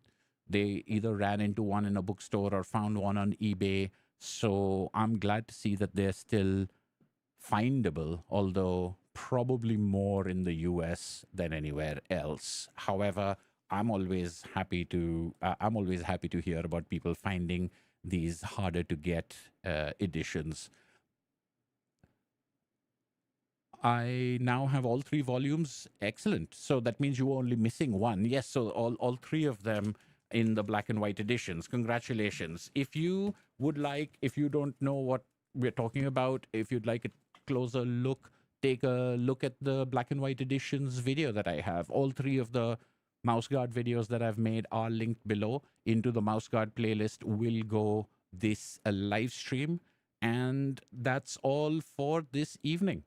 they either ran into one in a bookstore or found one on eBay. So I'm glad to see that they're still findable, although probably more in the US than anywhere else. However, I'm always happy to hear about people finding these harder to get editions. I now have all three volumes. Excellent. So that means you were only missing one. Yes. So all three of them in the black and white editions. Congratulations. If you would like, if you don't know what we're talking about, if you'd like a closer look, take a look at the black and white editions video that I have. All three of the mouse guard videos that I've made are linked below. Into the mouse guard playlist will go this live stream. And that's all for this evening.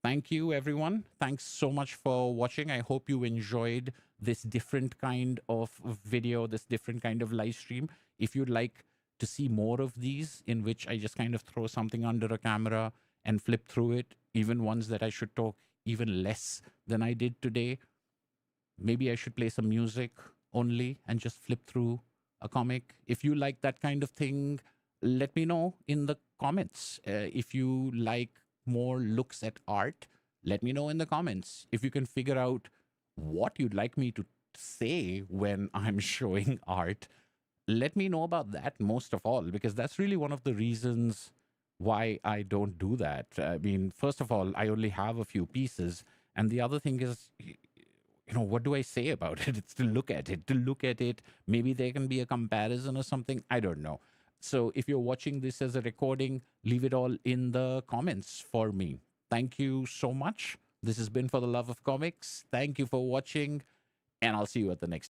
Thank you, everyone. Thanks so much for watching. I hope you enjoyed this different kind of video, this different kind of live stream. If you'd like to see more of these, in which I just kind of throw something under a camera and flip through it, even ones that I should talk even less than I did today, maybe I should play some music only and just flip through a comic. If you like that kind of thing, let me know in the comments. If you like more looks at art, let me know in the comments. If you can figure out what you'd like me to say when I'm showing art, let me know about that most of all, because that's really one of the reasons why I don't do that. I mean, first of all, I only have a few pieces. And the other thing is, what do I say about it? It's to look at it, Maybe there can be a comparison or something. I don't know. So if you're watching this as a recording, leave it all in the comments for me. Thank you so much. This has been For the Love of Comics. Thank you for watching, and I'll see you at the next